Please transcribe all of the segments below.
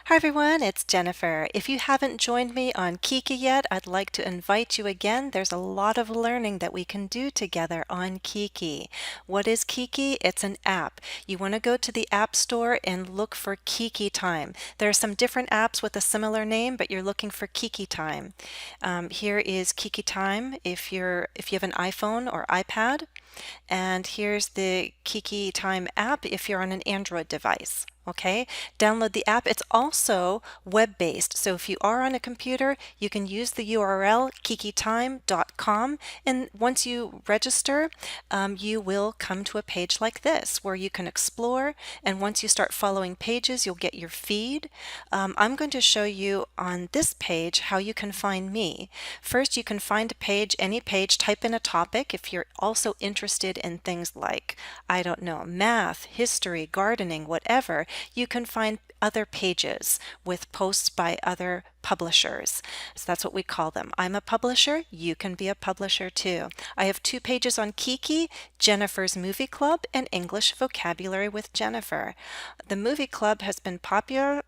Hi everyone, it's Jennifer. If you haven't joined me on Kiki yet, I'd like to invite you again. There's a lot of learning that we can do together on Kiki. What is Kiki? It's an app. You want to go to the App Store and look for Kiki Time. There are some different apps with a similar name, but you're looking for Kiki Time. Here is Kiki Time if you have an iPhone or iPad, and here's the Kiki Time app if you're on an Android device. Okay, download the app. It's also web-based. So if you are on a computer, you can use the URL kikitime.com. And once you register, you will come to a page like this where you can explore. And once you start following pages, you'll get your feed. I'm going to show you on this page how you can find me. First, you can find a page, any page, type in a topic. If you're also interested in things like, I don't know, math, history, gardening, whatever, you can find other pages with posts by other publishers. So that's what we call them. I'm a publisher. You can be a publisher too. I have two pages on Kiki, Jennifer's Movie Club and English Vocabulary with Jennifer. The movie club has been popular.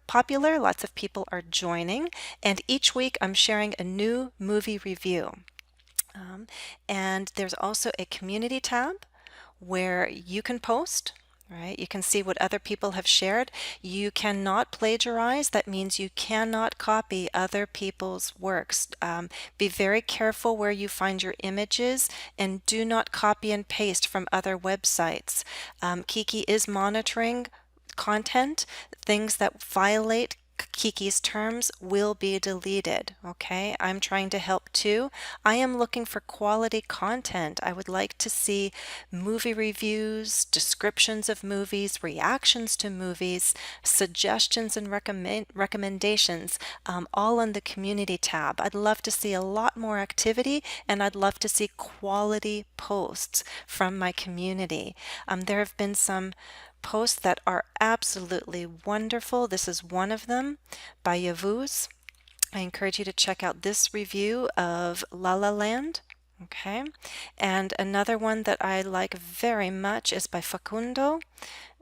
Lots of people are joining, and each week I'm sharing a new movie review. And there's also a community tab where you can post. Right? You can see what other people have shared. You cannot plagiarize. That means you cannot copy other people's works. Be very careful where you find your images and do not copy and paste from other websites. Kiki is monitoring content. Things that violate Kiki's terms will be deleted. Okay, I'm trying to help too. I am looking for quality content. I would like to see movie reviews, descriptions of movies, reactions to movies, suggestions and recommendations, all on the community tab. I'd love to see a lot more activity, and I'd love to see quality posts from my community. There have been some posts that are absolutely wonderful. This is one of them by Yavuz. I encourage you to check out this review of La La Land. Okay, and another one that I like very much is by Facundo.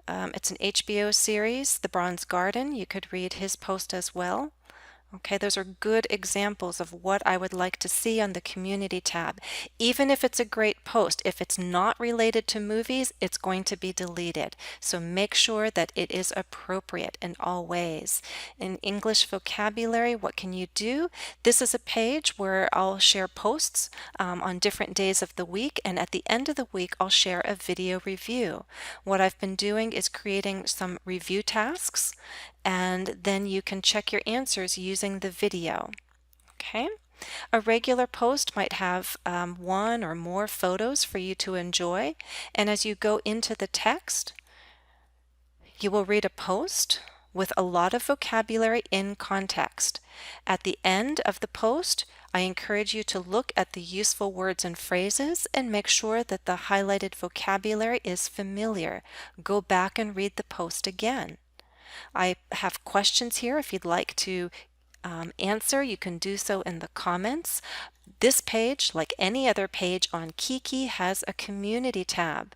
It's an HBO series, The Bronze Garden. You could read his post as well. Okay, those are good examples of what I would like to see on the community tab. Even if it's a great post, if it's not related to movies, it's going to be deleted. So make sure that it is appropriate in all ways. In English vocabulary, what can you do? This is a page where I'll share posts on different days of the week, and at the end of the week, I'll share a video review. What I've been doing is creating some review tasks, and then you can check your answers using the video. Okay? A regular post might have one or more photos for you to enjoy, and as you go into the text, you will read a post with a lot of vocabulary in context. At the end of the post, I encourage you to look at the useful words and phrases and make sure that the highlighted vocabulary is familiar. Go back and read the post again. I have questions here. If you'd like to answer, you can do so in the comments. This page, like any other page on Kiki, has a community tab.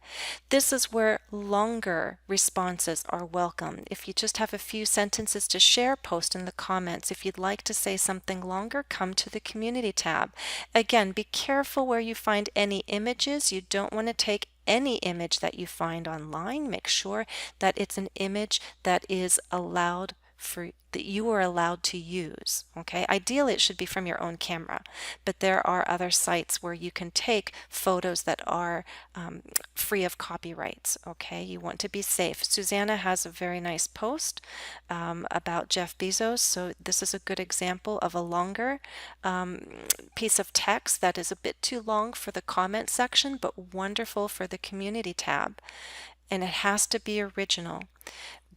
This is where longer responses are welcome. If you just have a few sentences to share, post in the comments. If you'd like to say something longer, come to the community tab. Again, be careful where you find any images. You don't want to take any image that you find online. Make sure that it's an image that is allowed that you are allowed to use. Okay, ideally it should be from your own camera, but there are other sites where you can take photos that are free of copyrights. Okay, you want to be safe. Susanna has a very nice post about Jeff Bezos, so this is a good example of a longer piece of text that is a bit too long for the comment section, but wonderful for the community tab. And it has to be original.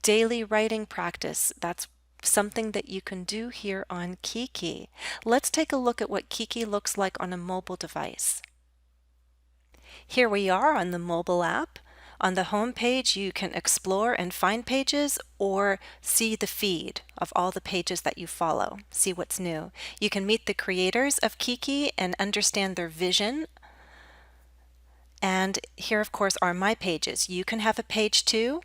Daily writing practice, that's something that you can do here on Kiki. Let's take a look at what Kiki looks like on a mobile device. Here we are on the mobile app. On the home page, you can explore and find pages or see the feed of all the pages that you follow, see what's new. You can meet the creators of Kiki and understand their vision. And here, of course, are my pages. You can have a page too.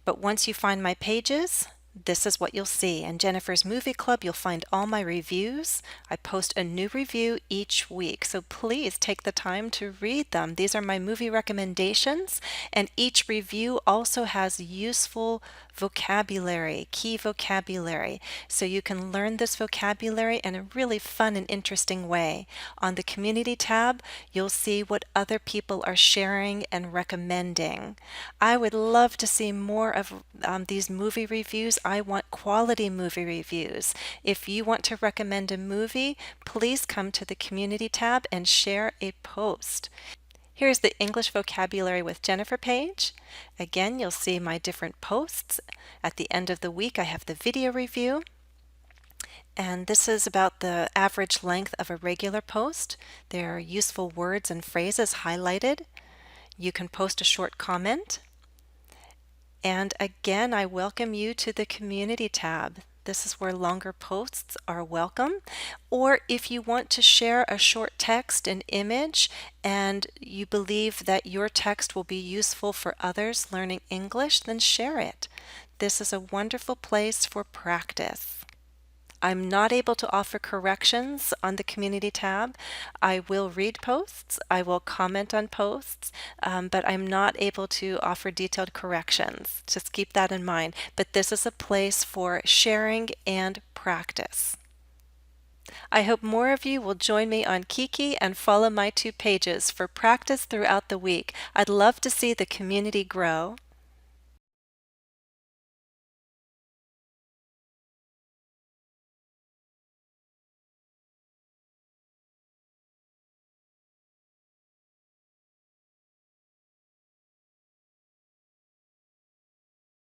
But once you find my pages, this is what you'll see. In Jennifer's Movie Club, you'll find all my reviews. I post a new review each week, so please take the time to read them. These are my movie recommendations, and each review also has useful vocabulary, key vocabulary, so you can learn this vocabulary in a really fun and interesting way. On the Community tab, you'll see what other people are sharing and recommending. I would love to see more of these movie reviews. I want quality movie reviews. If you want to recommend a movie, please come to the Community tab and share a post. Here's the English Vocabulary with Jennifer page. Again, you'll see my different posts. At the end of the week, I have the video review. And this is about the average length of a regular post. There are useful words and phrases highlighted. You can post a short comment. And again, I welcome you to the Community tab. This is where longer posts are welcome. Or if you want to share a short text, an image, and you believe that your text will be useful for others learning English, then share it. This is a wonderful place for practice. I'm not able to offer corrections on the Community tab. I will read posts, I will comment on posts, but I'm not able to offer detailed corrections. Just keep that in mind. But this is a place for sharing and practice. I hope more of you will join me on Kiki and follow my 2 pages for practice throughout the week. I'd love to see the community grow.